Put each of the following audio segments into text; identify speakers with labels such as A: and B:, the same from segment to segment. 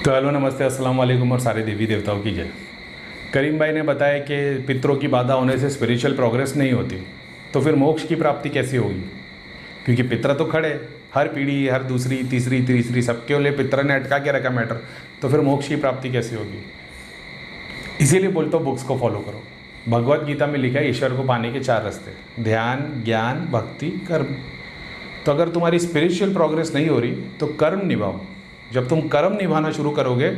A: तो हेलो नमस्ते अस्सलाम वालेकुम और सारे देवी देवताओं की जय। करीम भाई ने बताया कि पितरों की बाधा होने से स्पिरिचुअल प्रोग्रेस नहीं होती, तो फिर मोक्ष की प्राप्ति कैसे होगी? क्योंकि पितर तो खड़े, हर पीढ़ी, हर दूसरी तीसरी तीसरी सबके लिए पितर ने अटका के रखा मैटर, तो फिर मोक्ष की प्राप्ति कैसे होगी? इसीलिए बोलता हूँ बुक्स को फॉलो करो। भगवत गीता में लिखा है ईश्वर को पाने के 4 रास्ते: ध्यान, ज्ञान, भक्ति, कर्म। तो अगर तुम्हारी स्पिरिचुअल प्रोग्रेस नहीं हो रही तो कर्म निभाओ। जब तुम कर्म निभाना शुरू करोगे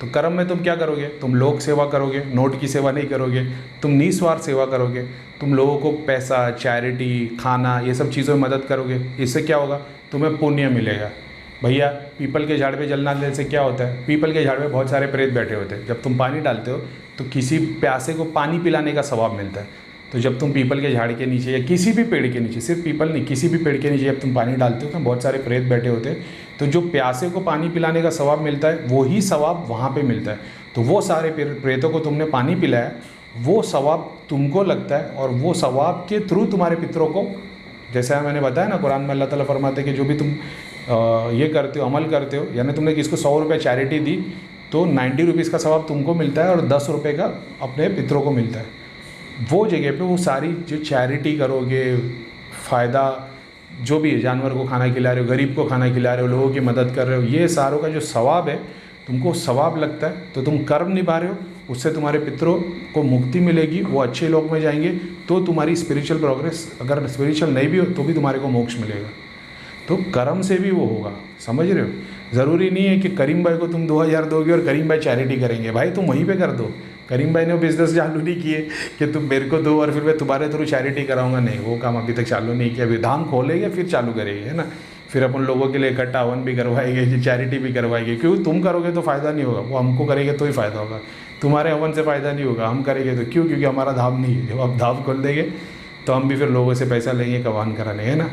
A: तो कर्म में तुम क्या करोगे? तुम लोक सेवा करोगे, नोट की सेवा नहीं करोगे। तुम निस्वार्थ सेवा करोगे। तुम लोगों को पैसा, चैरिटी, खाना, ये सब चीज़ों में मदद करोगे। इससे क्या होगा? तुम्हें पुण्य मिलेगा। भैया, पीपल के झाड़ पे जलना देने से क्या होता है? पीपल के झाड़ पे बहुत सारे प्रेत बैठे होते हैं। जब तुम पानी डालते हो तो किसी प्यासे को पानी पिलाने का स्वभाव मिलता है। तो जब तुम पीपल के झाड़ के नीचे या किसी भी पेड़ के नीचे, सिर्फ पीपल नहीं, किसी भी पेड़ के नीचे जब तुम पानी डालते हो तो बहुत सारे प्रेत बैठे होते हैं। तो जो प्यासे को पानी पिलाने का स्वभाव मिलता है, वही स्वभाव वहाँ पे मिलता है। तो वो सारे प्रेतों को तुमने पानी पिलाया, वो स्वभाव तुमको लगता है, और वो स्वभाव के थ्रू तुम्हारे पितरों को, जैसा मैंने बताया ना, कुरान में अल्लाह ताला फरमाते हैं कि जो भी तुम ये करते हो, अमल करते हो, यानी तुमने किसको 100 रुपये चैरिटी दी तो 90 रुपीज़ का स्वभाव तुमको मिलता है और 10 रुपये का अपने पितरों को मिलता है। वो जगह पे वो सारी जो चैरिटी करोगे, फ़ायदा जो भी है, जानवर को खाना खिला रहे हो, गरीब को खाना खिला रहे हो, लोगों की मदद कर रहे हो, ये सारों का जो सवाब है, तुमको सवाब लगता है, तो तुम कर्म निभा रहे हो, उससे तुम्हारे पितरों को मुक्ति मिलेगी, वो अच्छे लोक में जाएंगे। तो तुम्हारी स्पिरिचुअल प्रोग्रेस, अगर स्पिरिचुअल नहीं भी हो तो भी तुम्हारे को मोक्ष मिलेगा। तो कर्म से भी वो होगा, समझ रहे हो? ज़रूरी नहीं है कि करीम भाई को तुम 2000 दोगे और करीम भाई चैरिटी करेंगे। भाई तुम वहीं पे कर दो। करीम भाई ने वो बिज़नेस चालू नहीं किए कि तुम मेरे को दो और फिर मैं तुम्हारे थ्रू चैरिटी कराऊंगा। नहीं, वो काम अभी तक चालू नहीं किया। अभी धाम खोलेंगे फिर चालू करेंगे, है ना? फिर अपन लोगों के लिए इकट्ठा हवन भी करवाएंगे, चैरिटी भी करवाएंगे। क्यों? तुम करोगे तो फ़ायदा नहीं होगा, वो हमको करेंगे तो ही फ़ायदा होगा। तुम्हारे हवन से फ़ायदा नहीं होगा, हम करेंगे तो क्यों? क्योंकि हमारा धाम नहीं है। जब आप धाम खोल देंगे तो हम भी फिर लोगों से पैसा लेंगे कवान कराने, है ना?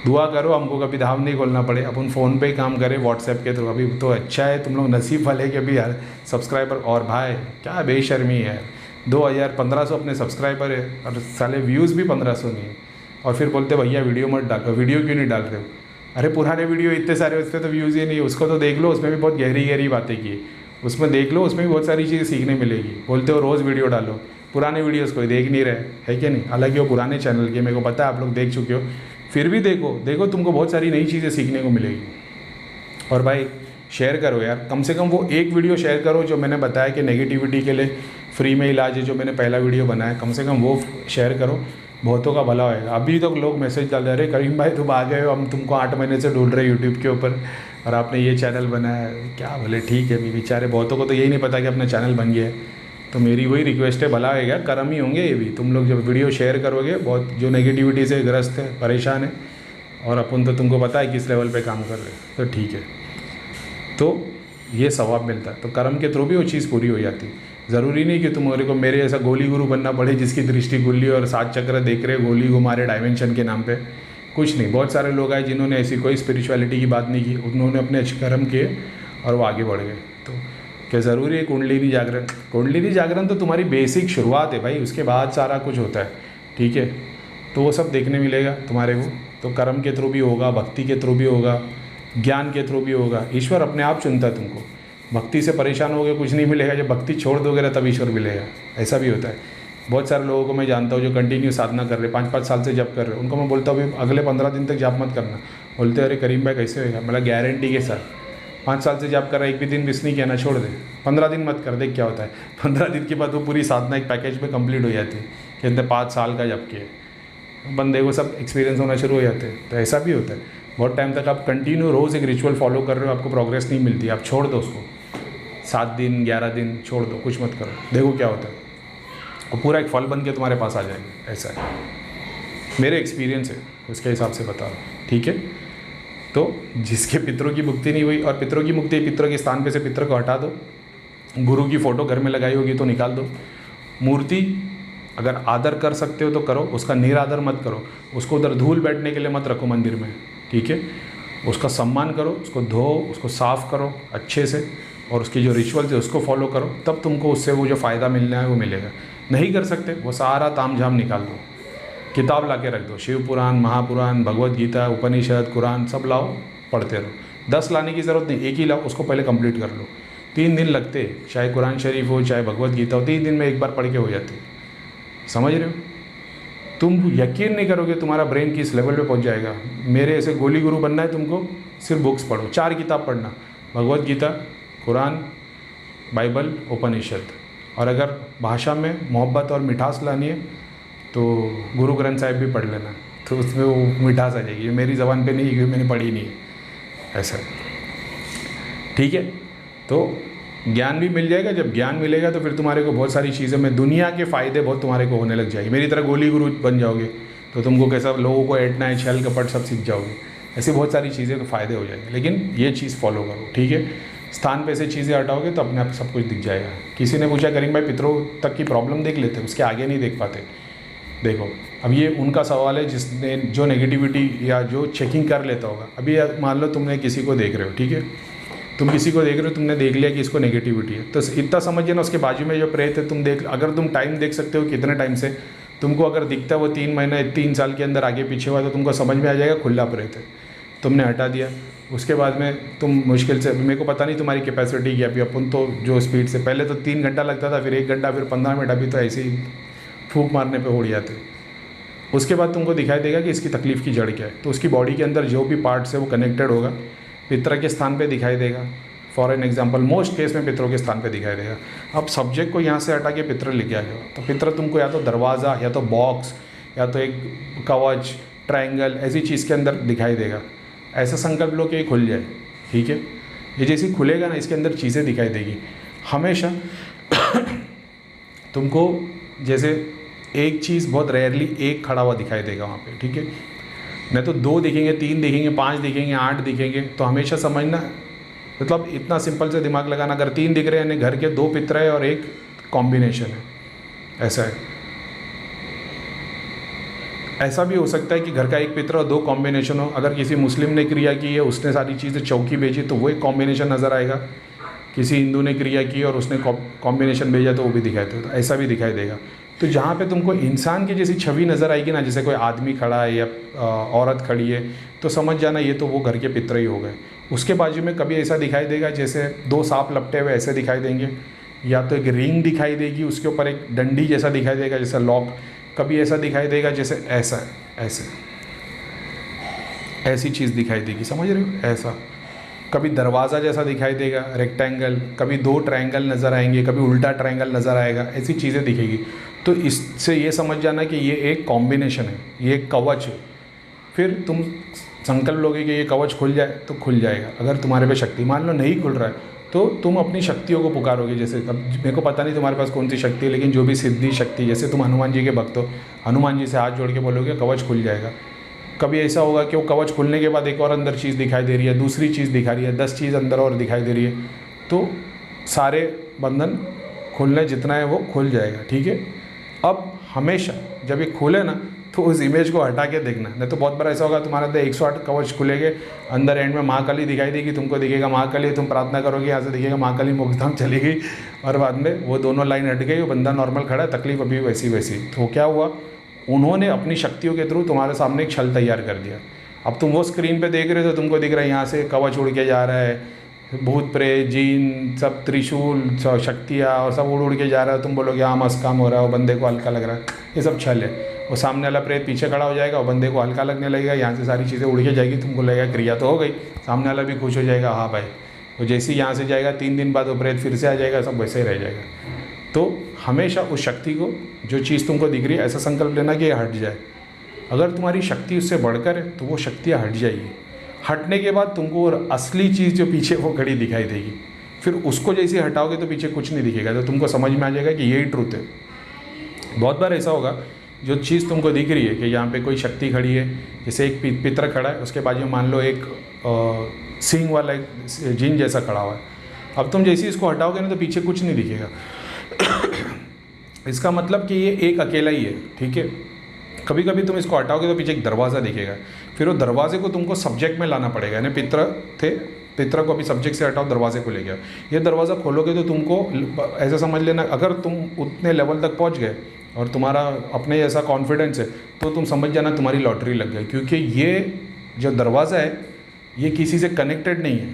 A: दुआ करो हमको कभी धाम नहीं खोलना पड़े, अपन फ़ोन पे ही काम करें, व्हाट्सएप के थ्रू। अभी तो अच्छा है, तुम लोग नसीब वाले कि अभी यार सब्सक्राइबर। और भाई क्या बेशर्मी है, 1500 अपने सब्सक्राइबर है और साले व्यूज़ भी 1500 नहीं है। और फिर बोलते भैया वीडियो मत डालो, वीडियो क्यों नहीं डाल रहे हो? अरे पुराने वीडियो इतने सारे, उस पर तो व्यूज़ ही नहीं है। उसको तो देख लो, उसमें भी बहुत गहरी गहरी बातें की, उसमें देख लो, उसमें भी बहुत सारी चीज़ें सीखने मिलेगी। बोलते हो रोज़ वीडियो डालो, पुराने वीडियोज़ कोई देख नहीं रहे, है कि नहीं? हालांकि वो पुराने चैनल के, मेरे को पता है आप लोग देख चुके हो, फिर भी देखो तुमको बहुत सारी नई चीज़ें सीखने को मिलेगी। और भाई शेयर करो यार, कम से कम वो एक वीडियो शेयर करो जो मैंने बताया कि नेगेटिविटी के लिए फ्री में इलाज है, जो मैंने पहला वीडियो बनाया, कम से कम वो शेयर करो, बहुतों का भला होएगा। अभी तो लोग मैसेज डाल रहे, करीम भाई तुम आ गए हो, हम तुमको 8 महीने से ढूंढ रहे यूट्यूब के ऊपर और आपने ये चैनल बनाया। क्या बोले, ठीक है, अभी बेचारे बहुतों को तो यही नहीं पता कि अपना चैनल बन गया है। तो मेरी वही रिक्वेस्ट है, भला होएगा, कर्म ही होंगे ये भी। तुम लोग जब वीडियो शेयर करोगे, बहुत जो नेगेटिविटी से ग्रस्त है, परेशान है, और अपन तो तुमको पता है किस लेवल पे काम कर रहे हैं, तो ठीक है, तो ये सवाब मिलता है। तो कर्म के थ्रू भी वो चीज़ पूरी हो जाती है। ज़रूरी नहीं कि तुम्हारे को मेरे ऐसा गोली गुरु बनना पड़े जिसकी दृष्टि खुली और 7 चक्र देख रहे, गोली घुमा रहे डायमेंशन के नाम पे। कुछ नहीं, बहुत सारे लोग आए जिन्होंने ऐसी कोई स्पिरिचुअलिटी की बात नहीं की, उन्होंने अपने अच्छे कर्म किए और वो आगे बढ़ गए। तो क्या ज़रूरी है कुंडलिनी जागरण? कुंडलिनी जागरण तो तुम्हारी बेसिक शुरुआत है भाई, उसके बाद सारा कुछ होता है, ठीक है? तो वो सब देखने मिलेगा तुम्हारे को। तो कर्म के थ्रू भी होगा, भक्ति के थ्रू भी होगा, ज्ञान के थ्रू भी होगा। ईश्वर अपने आप चुनता है तुमको। भक्ति से परेशान होगे कुछ नहीं मिलेगा, जब भक्ति छोड़ दोगे ना तब ईश्वर मिलेगा। ऐसा भी होता है। बहुत सारे लोगों को मैं जानता हूँ जो कंटिन्यू साधना कर रहे, 5-5 साल से जप कर रहे, उनको मैं बोलता हूँ अगले 15 दिन तक जप मत करना। बोलते अरे करीम भाई कैसे होएगा? मतलब गारंटी के साथ 5 साल से जप कर रहा है, एक भी दिन मिस नहीं किया ना, छोड़ दे, 15 दिन मत कर, देख क्या होता है। 15 दिन के बाद वो पूरी साधना एक पैकेज में कंप्लीट हो जाती है कि इतने 5 साल का जप किए, बंदे को सब एक्सपीरियंस होना शुरू हो जाते हैं। तो ऐसा भी होता है। बहुत टाइम तक आप कंटिन्यू रोज़ एक रिचुअल फॉलो कर रहे हो, आपको प्रोग्रेस नहीं मिलती, आप छोड़ दो उसको, 7 दिन 11 दिन छोड़ दो, कुछ मत करो, देखो क्या होता है। और पूरा एक फल बन के तुम्हारे पास आ जाएगा। ऐसा है, मेरे एक्सपीरियंस है, उसके हिसाब से बता रहा हूँ, ठीक है? तो जिसके पितरों की मुक्ति नहीं हुई, और पितरों की मुक्ति, पितरों के स्थान पे से पितर को हटा दो, गुरु की फ़ोटो घर में लगाई होगी तो निकाल दो, मूर्ति अगर आदर कर सकते हो तो करो, उसका निरादर मत करो, उसको उधर धूल बैठने के लिए मत रखो मंदिर में, ठीक है? उसका सम्मान करो, उसको धो, उसको साफ़ करो अच्छे से, और उसकी जो रिचुअल्स है उसको फॉलो करो, तब तुमको उससे वो जो फ़ायदा मिलना है वो मिलेगा। नहीं कर सकते, वो सारा ताम झाम निकाल दो, किताब ला के रख दो, शिव पुराण, महापुराण, भगवत गीता, उपनिषद, कुरान सब लाओ, पढ़ते रहो। 10 लाने की ज़रूरत नहीं, एक ही लाओ, उसको पहले कंप्लीट कर लो। 3 दिन लगते, चाहे कुरान शरीफ हो चाहे भगवत गीता हो, 3 दिन में एक बार पढ़ के हो जाती। समझ रहे हो? तुम यकीन नहीं करोगे तुम्हारा ब्रेन किस लेवल पे पहुंच जाएगा। मेरे ऐसे गोली गुरु बनना है तुमको, सिर्फ बुक्स पढ़ो, 4 किताब पढ़ना, भगवत गीता, कुरान, बाइबल, उपनिषद, और अगर भाषा में मोहब्बत और मिठास लानी है तो गुरु ग्रंथ साहिब भी पढ़ लेना, तो उसमें वो मिठास आ जाएगी। ये मेरी ज़बान पे नहीं है क्योंकि मैंने पढ़ी नहीं है, ऐसा है। ठीक है, तो ज्ञान भी मिल जाएगा। जब ज्ञान मिलेगा तो फिर तुम्हारे को बहुत सारी चीज़ों में दुनिया के फ़ायदे बहुत तुम्हारे को होने लग जाएंगे। मेरी तरह गोली गुरु बन जाओगे तो तुमको कैसा लोगों को ऐंठना है, छल कपट सब सीख जाओगे। ऐसी बहुत सारी चीज़ें तो फ़ायदे हो जाएंगे, लेकिन ये चीज़ फॉलो करो। ठीक है, स्थान पे से चीज़ें हटाओगे तो अपने आप सब कुछ दिख जाएगा। किसी ने पूछा करीम भाई पितरों तक की प्रॉब्लम देख लेते, उसके आगे नहीं देख पाते। देखो अब ये उनका सवाल है जिसने जो नेगेटिविटी या जो चेकिंग कर लेता होगा। अभी मान लो तुमने किसी को देख रहे हो, ठीक है, तुम किसी को देख रहे हो, तुमने देख लिया कि इसको नेगेटिविटी है, तो इतना समझिए ना उसके बाजू में जो प्रेत है तुम देख, अगर तुम टाइम देख सकते हो कितने टाइम से तुमको अगर दिखता है वो 3 महीने 3 साल के अंदर आगे पीछे हुआ, तो तुमको समझ में आ जाएगा खुला प्रेत है। तुमने हटा दिया, उसके बाद में तुम मुश्किल से, मेरे को पता नहीं तुम्हारी कैपेसिटी क्या, अभी अपन तो जो स्पीड से पहले तो 3 घंटा लगता था, फिर 1 घंटा, फिर 15 मिनट, अभी तो ऐसे ही फूंक मारने पे उड़ जाते। उसके बाद तुमको दिखाई देगा कि इसकी तकलीफ़ की जड़ क्या है, तो उसकी बॉडी के अंदर जो भी पार्ट्स है वो कनेक्टेड होगा, पितर के स्थान पे दिखाई देगा। For an example most case में पितरों के स्थान पे दिखाई देगा। अब सब्जेक्ट को यहाँ से हटा के पितर लेके आ जाओ, तो पितर तुमको या तो दरवाज़ा, या तो बॉक्स, या तो एक कवच, ट्रायंगल, ऐसी चीज़ के अंदर दिखाई देगा। ऐसा संकल्प लो कि ये खुल जाए। ठीक है, ये जैसे खुलेगा ना, इसके अंदर चीज़ें दिखाई देगी हमेशा। तुमको जैसे एक चीज़ बहुत रेयरली एक खड़ा हुआ दिखाई देगा वहाँ पे, ठीक है, नहीं तो 2 दिखेंगे, 3 दिखेंगे, 5 दिखेंगे, 8 दिखेंगे। तो हमेशा समझना, मतलब इतना सिंपल से दिमाग लगाना, अगर 3 दिख रहे हैं यानी घर के 2 पितर है और एक कॉम्बिनेशन है, ऐसा है। ऐसा भी हो सकता है कि घर का एक पितर और 2 कॉम्बिनेशन हो। अगर किसी मुस्लिम ने क्रिया की है, उसने सारी चीज़ें चौकी भेजी, तो वो एक कॉम्बिनेशन नज़र आएगा। किसी हिंदू ने क्रिया की और उसने कॉम्बिनेशन भेजा, तो वो भी दिखाई देगा, तो ऐसा भी दिखाई देगा। तो जहाँ पे तुमको इंसान की जैसी छवि नज़र आएगी ना, जैसे कोई आदमी खड़ा है या औरत खड़ी है, तो समझ जाना ये तो वो घर के पितर ही हो गए। उसके बाजू में कभी ऐसा दिखाई देगा जैसे 2 सांप लपटे हुए ऐसे दिखाई देंगे, या तो एक रिंग दिखाई देगी, उसके ऊपर एक डंडी जैसा दिखाई देगा जैसा लॉक। कभी ऐसा दिखाई देगा जैसे ऐसा, ऐसे ऐसी चीज़ दिखाई देगी, समझ रहे हो, ऐसा। कभी दरवाज़ा जैसा दिखाई देगा, रेक्टेंगल, कभी 2 ट्रायंगल नज़र आएंगे, कभी उल्टा ट्रायंगल नज़र आएगा, ऐसी चीज़ें दिखेगी। तो इससे ये समझ जाना कि ये एक कॉम्बिनेशन है, ये एक कवच है। फिर तुम संकल्प लोगे कि ये कवच खुल जाए, तो खुल जाएगा। अगर तुम्हारे पे शक्ति, मान लो नहीं खुल रहा है, तो तुम अपनी शक्तियों को पुकारोगे। जैसे अब मेरे को पता नहीं तुम्हारे पास कौन सी शक्ति है, लेकिन जो भी सिद्धि शक्ति, जैसे तुम हनुमान जी के भक्त हो, हनुमान जी से हाथ जोड़ के बोलोगे कवच खुल जाएगा। कभी ऐसा होगा कि वो कवच खुलने के बाद एक और अंदर चीज़ दिखाई दे रही है, दूसरी चीज़ दिखा रही है, 10 चीज़ अंदर और दिखाई दे रही है, तो सारे बंधन खुलने जितना है वो खुल जाएगा। ठीक है, अब हमेशा जब ये खुले ना, तो उस इमेज को हटा के देखना, नहीं तो बहुत बार ऐसा होगा तुम्हारे अंदर 108 कवच खुलेंगे, अंदर एंड में माँ काली दिखाई देगी, तुमको दिखेगा माँ काली, तुम प्रार्थना करोगे, यहाँ से दिखेगा माँ काली मोक्षधाम चली गई, और बाद में वो दोनों लाइन हट गई, वो बंदा नॉर्मल खड़ा है, तकलीफ अभी वैसी वैसी। तो क्या हुआ, उन्होंने अपनी शक्तियों के थ्रू तुम्हारे सामने एक छल तैयार कर दिया। अब तुम वो स्क्रीन पे देख रहे हो तो तुमको दिख रहा है यहाँ से कवच उड़ के जा रहा है, भूत प्रेत जीन सब, त्रिशूल, शक्तियाँ और सब उड़ के जा रहा है। तुम बोलोगे हाँ मस्त काम हो रहा है, वो बंदे को हल्का लग रहा है, ये सब छल है। वो सामने वाला प्रेत पीछे खड़ा हो जाएगा, वो बंदे को हल्का लगने लगेगा, यहाँ से सारी चीज़ें उड़ के जाएगी, तुमको लगेगा क्रिया तो हो गई, सामने वाला भी खुश हो जाएगा, हाँ भाई। तो जैसे ही यहाँ से जाएगा 3 दिन बाद वो प्रेत फिर से आ जाएगा, सब वैसे ही रह जाएगा। तो हमेशा उस शक्ति को, जो चीज़ तुमको दिख रही है, ऐसा संकल्प लेना कि ये हट जाए। अगर तुम्हारी शक्ति उससे बढ़कर है तो वो शक्तियाँ हट जाएगी। हटने के बाद तुमको और असली चीज़ जो पीछे वो खड़ी दिखाई देगी। फिर उसको जैसे हटाओगे तो पीछे कुछ नहीं दिखेगा, तो तुमको समझ में आ जाएगा कि यही ट्रूथ है। बहुत बार ऐसा होगा, जो चीज़ तुमको दिख रही है कि यहाँ पे कोई शक्ति खड़ी है, जैसे एक पितर खड़ा है, उसके बाजू में मान लो एक सींग वाला एक जिन जैसा खड़ा हुआ है। अब तुम जैसे इसको हटाओगे ना तो पीछे कुछ नहीं दिखेगा। इसका मतलब कि ये एक अकेला ही है, ठीक है। कभी कभी तुम इसको हटाओगे तो पीछे एक दरवाज़ा दिखेगा, फिर वो दरवाजे को तुमको सब्जेक्ट में लाना पड़ेगा। यानी पितर थे, पितर को अभी सब्जेक्ट से हटाओ, दरवाजे को ले गया। ये दरवाज़ा खोलोगे तो तुमको ऐसा समझ लेना, अगर तुम उतने लेवल तक पहुंच गए और तुम्हारा अपने जैसा कॉन्फिडेंस है, तो तुम समझ जाना तुम्हारी लॉटरी लग गई। क्योंकि ये जो दरवाज़ा है ये किसी से कनेक्टेड नहीं है,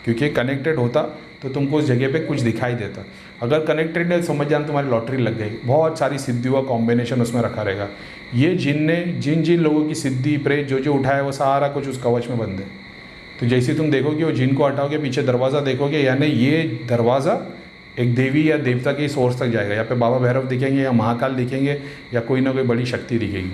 A: क्योंकि कनेक्टेड होता तो तुमको उस जगह पे कुछ दिखाई देता। अगर कनेक्टेड है समझ जाना तुम्हारी लॉटरी लग गई, बहुत सारी सिद्धियों का कॉम्बिनेशन उसमें रखा रहेगा। ये जिन ने जिन लोगों की सिद्धि प्रेत जो उठाया वो सारा कुछ उस कवच में बंद है। तो जैसे तुम देखोगे वो जिन को हटाओगे, पीछे दरवाज़ा देखोगे, यानी ये दरवाज़ा एक देवी या देवता के सोर्स तक जाएगा। यहाँ पे बाबा भैरव दिखेंगे या महाकाल दिखेंगे या कोई ना कोई बड़ी शक्ति दिखेगी।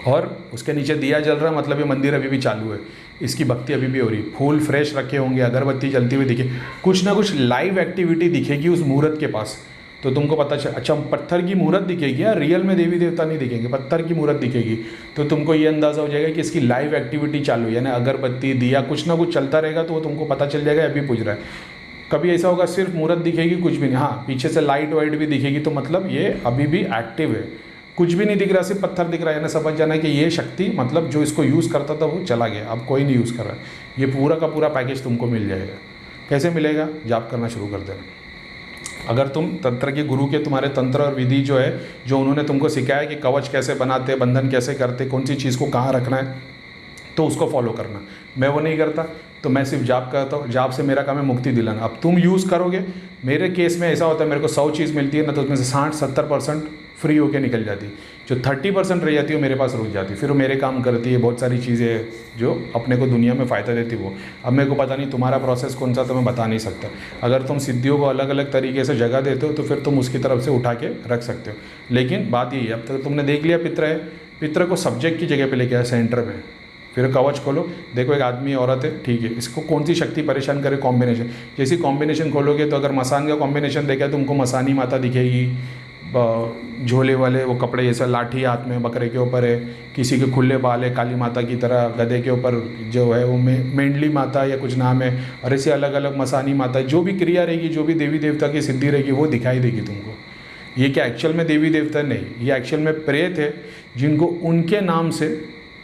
A: और उसके नीचे दिया जल रहा, मतलब ये मंदिर अभी भी चालू है, इसकी भक्ति अभी भी हो रही। फूल फ्रेश रखे होंगे, अगरबत्ती जलती हुई दिखे, कुछ ना कुछ लाइव एक्टिविटी दिखेगी उस मुहूर्त के पास। तो तुमको पता चल, अच्छा पत्थर की मूर्त दिखेगी या रियल में देवी देवता नहीं दिखेंगे, पत्थर की मूर्त दिखेगी, तो तुमको ये अंदाज़ा हो जाएगा कि इसकी लाइव एक्टिविटी चालू है, यानी अगरबत्ती दिया कुछ ना कुछ चलता रहेगा। तो वो तुमको पता चल जाएगा अभी पूज रहा है। कभी ऐसा होगा सिर्फ मूर्त दिखेगी, कुछ भी नहीं, हाँ पीछे से लाइट वाइट भी दिखेगी, तो मतलब ये अभी भी एक्टिव है। कुछ भी नहीं दिख रहा, सिर्फ पत्थर दिख रहा है, यानी समझ जाना है कि ये शक्ति, मतलब जो इसको यूज़ करता था वो चला गया, अब कोई नहीं यूज़ कर रहा है। ये पूरा का पूरा पैकेज तुमको मिल जाएगा। कैसे मिलेगा? जाप करना शुरू कर देना। अगर तुम तंत्र के गुरु के, तुम्हारे तंत्र और विधि जो है, जो उन्होंने तुमको सिखाया कि कवच कैसे बनाते, बंधन कैसे करते, कौन सी चीज़ को कहाँ रखना है, तो उसको फॉलो करना। मैं वो नहीं करता, तो मैं सिर्फ जाप करता हूँ। जाप से मेरा काम है मुक्ति दिलाना। अब तुम यूज़ करोगे, मेरे केस में ऐसा होता है, मेरे को 100 चीज़ मिलती है ना, तो उसमें से 60-70% फ्री होके निकल जाती, जो 30% रह जाती है मेरे पास रुक जाती, फिर वो मेरे काम करती है। बहुत सारी चीज़ें जो अपने को दुनिया में फ़ायदा देती वो। अब मेरे को पता नहीं तुम्हारा प्रोसेस कौन सा, तो मैं बता नहीं सकता। अगर तुम सिद्धियों को अलग अलग तरीके से जगह देते हो तो फिर तुम उसकी तरफ से उठा के रख सकते हो। लेकिन बात यही है, अब तक तुमने देख लिया पित्र है, पित्र को सब्जेक्ट की जगह पर लेके आया सेंटर में। फिर कवच खोलो, देखो एक आदमी औरत है, ठीक है, इसको कौन सी शक्ति परेशान करे, कॉम्बिनेशन। जैसी कॉम्बिनेशन खोलोगे तो अगर मसान का कॉम्बिनेशन देखा तो तुमको मसानी माता दिखेगी, झोले वाले वो कपड़े जैसा, लाठी हाथ में बकरे के ऊपर है, किसी के खुले बाल है काली माता की तरह, गधे के ऊपर जो है वो मेंढली माता या कुछ नाम है, और ऐसे अलग अलग मसानी माता, जो भी क्रिया रहेगी, जो भी देवी देवता की सिद्धि रहेगी वो दिखाई देगी तुमको। ये क्या एक्चुअल में देवी देवता नहीं, ये एक्चुअल में प्रेत है, जिनको उनके नाम से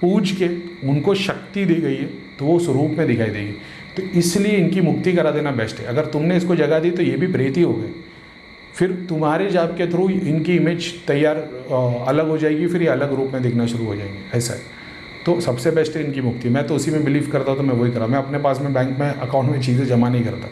A: पूज के उनको शक्ति दी गई है, तो वो उस रूप में दिखाई देगी। तो इसलिए इनकी मुक्ति करा देना बेस्ट है। अगर तुमने इसको जगह दी तो ये भी प्रेत ही हो गए, फिर तुम्हारे जाप के थ्रू इनकी इमेज तैयार अलग हो जाएगी, फिर ये अलग रूप में दिखना शुरू हो जाएंगे। ऐसा है, तो सबसे बेस्ट है इनकी मुक्ति। मैं तो उसी में बिलीव करता हूँ, तो मैं वही करा। मैं अपने पास में बैंक में अकाउंट में चीज़ें जमा नहीं करता,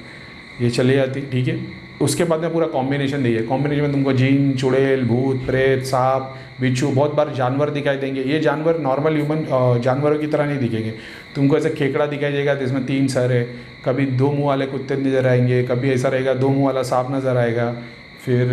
A: ये चले जाती, ठीक है। उसके बाद में पूरा कॉम्बिनेशन दिए, कॉम्बिनेशन में तुमको जीन, चुड़ैल, भूत, प्रेत, सांप, बिच्छू, बहुत बार जानवर दिखाई देंगे। ये जानवर नॉर्मल ह्यूमन जानवरों की तरह नहीं दिखेंगे, तुमको ऐसे खेकड़ा दिखाई देगा जिसमें 3 सर है, कभी 2 मुँह वाले कुत्ते नज़र आएंगे, कभी ऐसा रहेगा 2 मुँह वाला सांप नज़र आएगा, फिर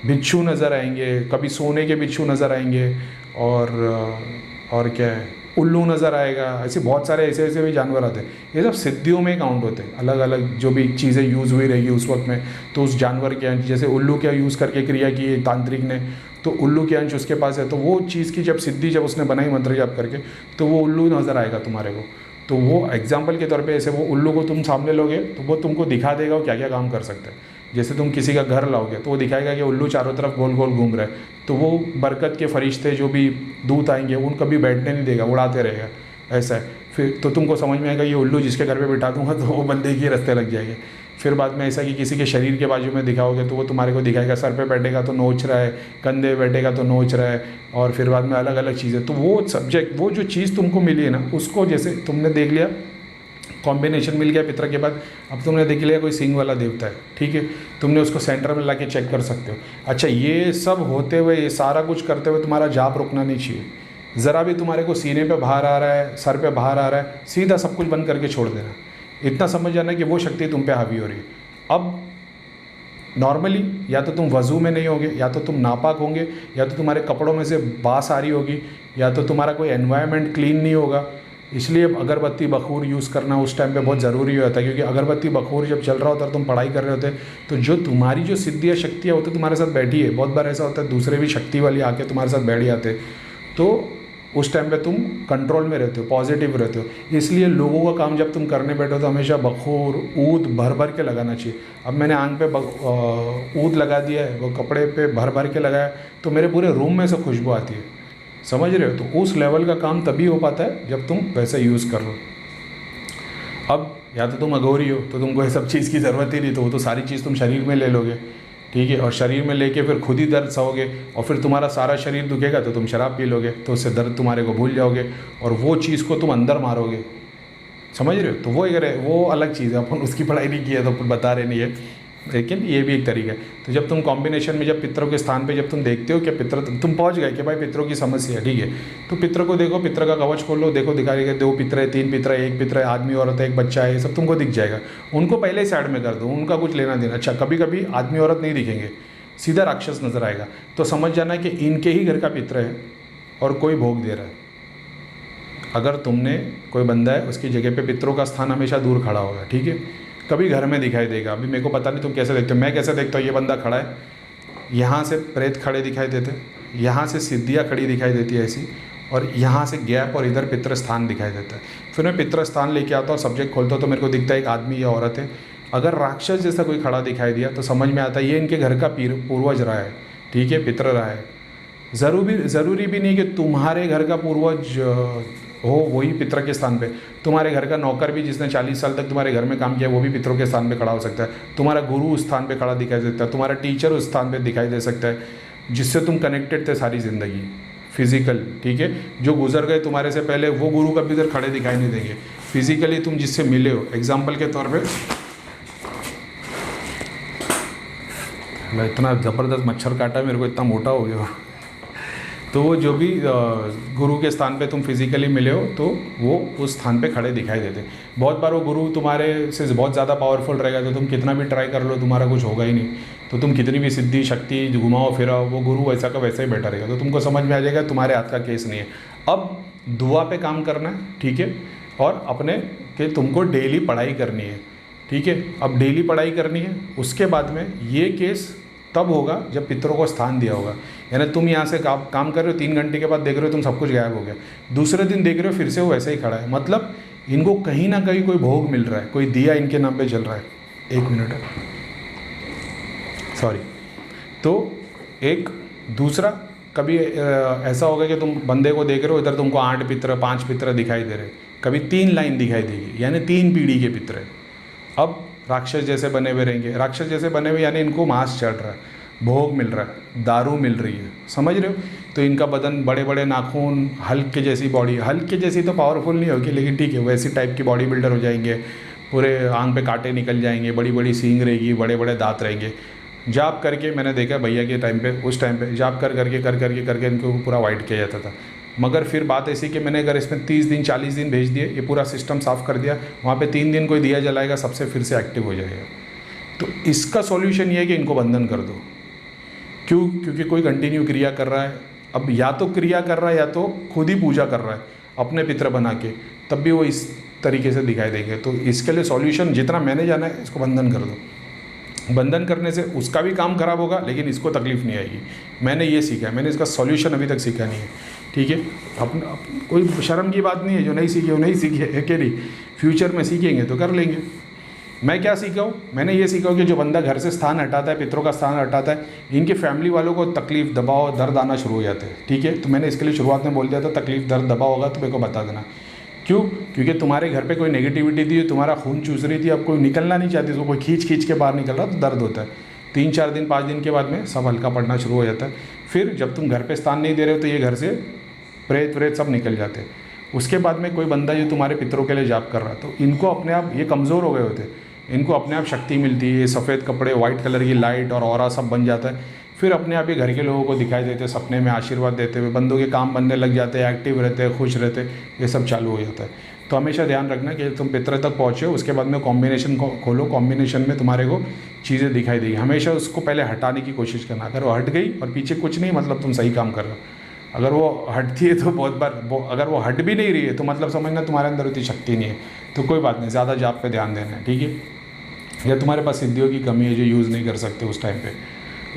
A: बिच्छू नज़र आएंगे, कभी सोने के बिच्छू नज़र आएंगे, और क्या है, उल्लू नज़र आएगा। ऐसे बहुत सारे ऐसे भी जानवर आते हैं। ये सब सिद्धियों में काउंट होते हैं, अलग अलग जो भी चीज़ें यूज़ हुई रहेगी उस वक्त में, तो उस जानवर के अंश, जैसे उल्लू क्या यूज़ करके क्रिया की तांत्रिक ने, तो उल्लू के अंश उसके पास है, तो वो चीज़ की जब सिद्धि जब उसने बनाई मंत्र जाप करके, तो वो उल्लू नज़र आएगा तुम्हारे को। तो वो एग्जाम्पल के तौर पे ऐसे वो उल्लू को तुम सामने लोगे तो वो तुमको दिखा देगा वो क्या क्या काम कर सकता है। जैसे तुम किसी का घर लाओगे तो वो दिखाएगा कि उल्लू चारों तरफ गोल गोल घूम रहा है, तो वो बरकत के फरिश्ते जो भी दूत आएंगे उन कभी बैठने नहीं देगा, उड़ाते रहेगा। ऐसा है, फिर तो तुमको समझ में आएगा ये उल्लू जिसके घर पे बिठा दूंगा तो वो बंदे के रास्ते लग जाएंगे। फिर बाद में ऐसा कि किसी के शरीर के बाजू में दिखाओगे तो वो तुम्हारे को दिखाएगा, सर पे बैठेगा तो नोच रहा है, कंधे बैठेगा तो नोच रहा है, और फिर बाद में अलग अलग चीज़ें। तो वो सब्जेक्ट, वो जो चीज़ तुमको मिली है ना, उसको जैसे तुमने देख लिया, कॉम्बिनेशन मिल गया पितर के बाद, अब तुमने देख लिया कोई सिंह वाला देवता है, ठीक है, तुमने उसको सेंटर में ला के चेक कर सकते हो। अच्छा, ये सब होते हुए, ये सारा कुछ करते हुए तुम्हारा जाप रुकना नहीं चाहिए। ज़रा भी तुम्हारे को सीने पे बाहर आ रहा है, सर पे बाहर आ रहा है, सीधा सब कुछ बंद करके छोड़ देना। इतना समझ जाना कि वो शक्ति तुम पे हावी हो रही है। अब नॉर्मली या तो तुम वज़ू में नहीं होगे, या तो तुम नापाक होंगे, या तो तुम्हारे कपड़ों में से बास आ रही होगी, या तो तुम्हारा कोई एनवायरनमेंट क्लीन नहीं होगा। इसलिए अगरबत्ती बखूर यूज़ करना उस टाइम पे बहुत ज़रूरी होता है, क्योंकि अगरबत्ती बखूर जब चल रहा होता है, तुम पढ़ाई कर रहे होते हैं, तो जो तुम्हारी जो सिद्धि या शक्तियाँ होती है तुम्हारे साथ बैठी है। बहुत बार ऐसा होता है दूसरे भी शक्ति वाली आके तुम्हारे साथ बैठ जाते हैं, तो उस टाइम पे तुम कंट्रोल में रहते हो, पॉजिटिव रहते हो। इसलिए लोगों का काम जब तुम करने बैठो तो हमेशा बखूर, ऊद भर भर के लगाना चाहिए। अब मैंने आंख पे ऊद लगा दिया है, वो कपड़े पे भर भर के लगाया, तो मेरे पूरे रूम में से खुशबू आती है, समझ रहे हो। तो उस लेवल का काम तभी हो पाता है जब तुम वैसे यूज़ कर लो। अब या तो तुम अघोरी हो तो तुमको ये सब चीज़ की ज़रूरत ही नहीं, तो वो तो सारी चीज़ तुम शरीर में ले लोगे, ठीक है, और शरीर में लेके फिर खुद ही दर्द सहोगे, और फिर तुम्हारा सारा शरीर दुखेगा तो तुम शराब पी लोगे, तो उससे दर्द तुम्हारे को भूल जाओगे, और वो चीज़ को तुम अंदर मारोगे। समझ रहे हो? तो वो अगर वो अलग चीज़ है, अपन उसकी पढ़ाई नहीं की है तो अपन बता रहे नहीं है, लेकिन ये भी एक तरीका है। तो जब तुम कॉम्बिनेशन में जब पितरों के स्थान पे जब तुम देखते हो कि पितर तुम पहुंच गए कि भाई पितरों की समस्या है, ठीक है, तो पितर को देखो, पितर का कवच खोल लो, देखो दिखाएगा 2 पितर है, 3 पितर है, 1 पितर है, आदमी औरत है, एक बच्चा है, ये सब तुमको दिख जाएगा। उनको पहले ही साइड में कर दो, उनका कुछ लेना देना। अच्छा, कभी कभी आदमी औरत नहीं दिखेंगे, सीधा राक्षस नजर आएगा, तो समझ जाना कि इनके ही घर का पितर है और कोई भोग दे रहा है। अगर तुमने कोई बंदा है उसकी जगह पे पितरों का स्थान हमेशा दूर खड़ा होगा, ठीक है, कभी घर में दिखाई देगा। अभी मेरे को पता नहीं तुम कैसे देखते हो, मैं कैसे देखता हूँ, ये बंदा खड़ा है, यहाँ से प्रेत खड़े दिखाई देते, यहाँ से सिद्धियाँ खड़ी दिखाई देती है ऐसी, और यहाँ से गैप और इधर पितृ स्थान दिखाई देता है। फिर मैं पितृ स्थान लेके आता हूँ, सब्जेक्ट खोलता हूँ तो मेरे को दिखता है एक आदमी या औरत है। अगर राक्षस जैसा कोई खड़ा दिखाई दिया तो समझ में आता है ये इनके घर का पूर्वज रहा है, ठीक है, पितृ रहा है। ज़रूरी भी नहीं कि तुम्हारे घर का पूर्वज हो वही पितर के स्थान पे, तुम्हारे घर का नौकर भी जिसने 40 साल तक तुम्हारे घर में काम किया वो भी पितरों के स्थान पे खड़ा हो सकता है। तुम्हारा गुरु उस स्थान पे खड़ा दिखाई देता है, तुम्हारा टीचर उस स्थान पे दिखाई दे सकता है जिससे तुम कनेक्टेड थे सारी ज़िंदगी, फिजिकल, ठीक है। जो गुजर गए तुम्हारे से पहले वो गुरु कभी इधर खड़े दिखाई नहीं देंगे। फिजिकली तुम जिससे मिले हो, एग्जाम्पल के तौर पर मैं इतना ज़बरदस्त मच्छर काटा मेरे को, इतना मोटा हो गया हो। तो वो जो भी गुरु के स्थान पे तुम फिजिकली मिले हो तो वो उस स्थान पे खड़े दिखाई देते। बहुत बार वो गुरु तुम्हारे से बहुत ज़्यादा पावरफुल रहेगा तो तुम कितना भी ट्राई कर लो तुम्हारा कुछ होगा ही नहीं। तो तुम कितनी भी सिद्धि शक्ति घुमाओ फिराओ, वो गुरु वैसा का वैसा ही बैठा रहेगा। तो तुमको समझ में आ जाएगा तुम्हारे हाथ का केस नहीं है। अब दुआ पे काम करना है, ठीक है, और अपने कि तुमको डेली पढ़ाई करनी है, ठीक है। अब डेली पढ़ाई करनी है, उसके बाद में ये केस तब होगा जब पितरों को स्थान दिया होगा। यानी तुम यहाँ से काम कर रहे हो, 3 घंटे के बाद देख रहे हो तुम सब कुछ गायब हो गया, दूसरे दिन देख रहे हो फिर से वो वैसे ही खड़ा है। मतलब इनको कहीं ना कहीं कोई भोग मिल रहा है, कोई दिया इनके नाम पे जल रहा है। 1 मिनट, सॉरी। तो एक दूसरा कभी ऐसा होगा कि तुम बंदे को देख रहे हो, इधर तुमको 8 पितर 5 पितर दिखाई दे रहे, कभी 3 लाइन दिखाई देगी, यानी 3 पीढ़ी के पितर है। अब राक्षस जैसे बने हुए रहेंगे, राक्षस जैसे बने हुए यानी इनको मांस चढ़ रहा है, भोग मिल रहा है, दारू मिल रही है, समझ रहे हो। तो इनका बदन बड़े बड़े नाखून, हल्क के जैसी बॉडी, हल्क के जैसी तो पावरफुल नहीं होगी लेकिन ठीक है वैसी टाइप की बॉडी बिल्डर हो जाएंगे, पूरे आंख पे कांटे निकल जाएंगे, बड़ी बड़ी सींग रहेगी, बड़े बड़े दांत रहेंगे। जाप करके मैंने देखा भैया के टाइम पे, उस टाइम पे जाप करके इनको पूरा वाइट किया जाता था। मगर फिर बात ऐसी कि मैंने अगर इसमें 30 दिन 40 दिन भेज दिए, ये पूरा सिस्टम साफ़ कर दिया, वहाँ पे 3 दिन कोई दिया जलाएगा सबसे फिर से एक्टिव हो जाएगा। तो इसका सॉल्यूशन ये है कि इनको बंधन कर दो। क्यों? क्योंकि कोई कंटिन्यू क्रिया कर रहा है, अब या तो क्रिया कर रहा है या तो खुद ही पूजा कर रहा है अपने पितर बना के, तब भी वो इस तरीके से दिखाई देंगे। तो इसके लिए सॉल्यूशन जितना मैंने जाना है, इसको बंधन कर दो। बंधन करने से उसका भी काम खराब होगा लेकिन इसको तकलीफ नहीं आएगी। मैंने ये सीखा है, मैंने इसका सॉल्यूशन अभी तक सीखा नहीं है, ठीक है। अपना कोई शर्म की बात नहीं है, जो नहीं सीखे वो नहीं सीखे है कि नहीं, फ्यूचर में सीखेंगे तो कर लेंगे। मैं क्या सीखा हूँ? मैंने ये सीखा हूँ कि जो बंदा घर से स्थान हटाता है, पितरों का स्थान हटाता है, इनके फैमिली वालों को तकलीफ, दबाव, दर्द आना शुरू हो जाते हैं, ठीक है। तो मैंने इसके लिए शुरुआत में बोल दिया था तकलीफ, दर्द, दबाव होगा तो मेरे को बता देना। क्यों? क्योंकि तुम्हारे घर पे कोई नेगेटिविटी थी, तुम्हारा खून चूस रही थी, अब कोई निकलना नहीं चाहती, तो कोई खींच के बाहर निकल रहा तो दर्द होता है। 3-4 दिन 5 दिन के बाद में सब हल्का पड़ना शुरू हो जाता है। फिर जब तुम घर पे स्थान नहीं दे रहे हो तो ये घर से प्रेत सब निकल जाते हैं। उसके बाद में कोई बंदा जो तुम्हारे पितरों के लिए जाप कर रहा है तो इनको अपने आप, ये कमज़ोर हो गए होते, इनको अपने आप शक्ति मिलती है, सफ़ेद कपड़े, वाइट कलर की लाइट और ऑरा सब बन जाता है। फिर अपने आप ही घर के लोगों को दिखाई देते, सपने में आशीर्वाद देते हुए, बंदों के काम बनने लग जाते हैं, एक्टिव रहते हैं, खुश रहते, ये सब चालू हो जाता है। तो हमेशा ध्यान रखना कि तुम पितर तक पहुँचे, उसके बाद में कॉम्बिनेशन को खोलो, कॉम्बिनेशन में तुम्हारे को चीज़ें दिखाई देगी। हमेशा उसको पहले हटाने की कोशिश करना। अगर वो हट गई और पीछे कुछ नहीं, मतलब तुम सही काम कर रहे हो। अगर वो हटती है तो बहुत बार अगर वो हट भी नहीं रही है तो मतलब समझना तुम्हारे अंदर उतनी शक्ति नहीं है। तो कोई बात नहीं, ज़्यादा जाप पे ध्यान देना है, ठीक है। या तुम्हारे पास सिद्धियों की कमी है जो यूज़ नहीं कर सकते उस टाइम पे।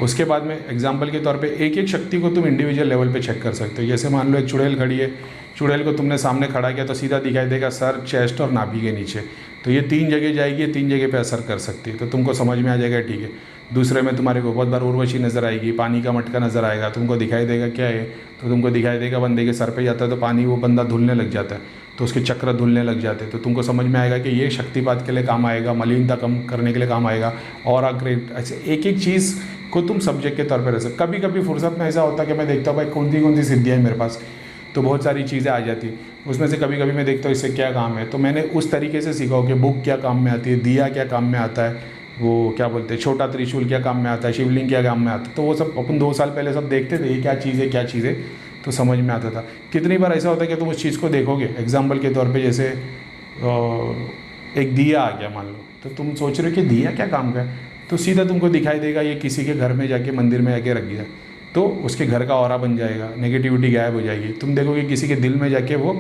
A: उसके बाद में एग्जाम्पल के तौर पे एक एक शक्ति को तुम इंडिविजुअल लेवल पे चेक कर सकते हो। जैसे मान लो एक चुड़ैल खड़ी है, चुड़ैल को तुमने सामने खड़ा किया तो सीधा दिखाई देगा सर, चेस्ट और नाभि के नीचे। तो ये 3 जगह जाएगी, ये 3 जगह पे असर कर सकती है, तो तुमको समझ में आ जाएगा, ठीक है। दूसरे में तुम्हारे को बहुत बार उर्वशी नज़र आएगी, पानी का मटका नज़र आएगा, तुमको दिखाई देगा क्या है, तो तुमको दिखाई देगा बंदे के सर पे जाता है तो पानी, वो बंदा धुलने लग जाता है, तो उसके चक्र धुलने लग जाते हैं। तो तुमको समझ में आएगा कि ये शक्तिपात के लिए काम आएगा, मलिनता कम करने के लिए काम आएगा, और ग्रेट। ऐसे एक एक चीज़ को तुम सब्जेक्ट के तौर पर रह सकते। कभी कभी फुर्सत में ऐसा होता है कि मैं देखता हूँ भाई कौन सी सिद्धियाँ है मेरे पास, तो बहुत सारी चीज़ें आ जाती हैं। उसमें से कभी कभी मैं देखता हूँ इससे क्या काम है, तो मैंने उस तरीके से सीखा हो कि बुक क्या काम में आती है, दिया क्या काम में आता है, वो क्या बोलते हैं छोटा त्रिशूल क्या काम में आता है, शिवलिंग क्या काम में आता है। तो वो सब अपन 2 साल पहले सब देखते थे, ये क्या चीज़ है क्या चीज़ है, तो समझ में आता था। कितनी बार ऐसा होता है कि तुम उस चीज़ को देखोगे, एग्जाम्पल के तौर पर जैसे एक दिया आ गया मान लो, तो तुम सोच रहे हो कि दिया क्या काम का है, तो सीधा तुमको दिखाई देगा ये किसी के घर में जाके मंदिर में जाके रख दिया, तो उसके घर का ऑरा बन जाएगा, नेगेटिविटी गायब हो जाएगी। तुम देखोगे किसी के दिल में जाके वो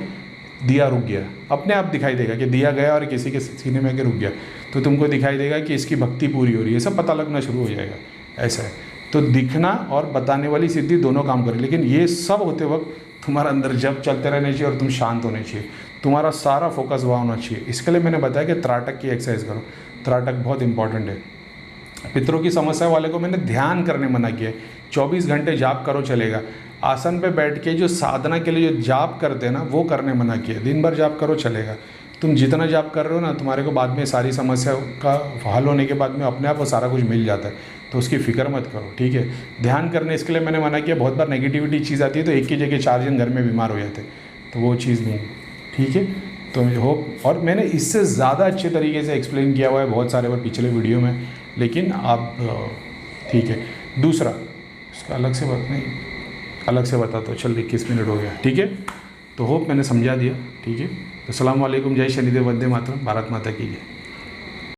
A: दिया रुक गया, अपने आप दिखाई देगा कि दिया गया और किसी के सीने में आके रुक गया, तो तुमको दिखाई देगा कि इसकी भक्ति पूरी हो रही है, सब पता लगना शुरू हो जाएगा। ऐसा है, तो दिखना और बताने वाली सिद्धि दोनों काम करें, लेकिन ये सब होते वक्त तुम्हारा अंदर जप चलते रहने चाहिए और तुम शांत होने चाहिए, तुम्हारा सारा फोकस वहाँ होना चाहिए। इसके लिए मैंने बताया कि त्राटक की एक्सरसाइज करो, त्राटक बहुत इंपॉर्टेंट है। पितरों की समस्या वाले को मैंने ध्यान करने मना किया है, 24 घंटे जाप करो चलेगा, आसन पे बैठ के जो साधना के लिए जो जाप करते हैं ना वो करने मना किया, दिन भर जाप करो चलेगा। तुम जितना जाप कर रहे हो ना, तुम्हारे को बाद में सारी समस्या का हल होने के बाद में अपने आप वो सारा कुछ मिल जाता है, तो उसकी फिक्र मत करो, ठीक है। ध्यान करने इसके लिए मैंने मना किया, बहुत बार नेगेटिविटी चीज़ आती है तो एक की जगह 4 जन घर में बीमार हो जाते हैं, तो वो चीज़ नहीं, ठीक है। तो होप, और मैंने इससे ज़्यादा अच्छे तरीके से एक्सप्लेन किया हुआ है बहुत सारे बार पिछले वीडियो में, लेकिन आप ठीक है। दूसरा इसका अलग से बात नहीं, अलग से बताता हूँ, चल 21 मिनट हो गया, ठीक है। तो होप मैंने समझा दिया, ठीक है। तो अस्सलाम वालेकुम, जय शनिदेव, वंदे मातरम, भारत माता की जय।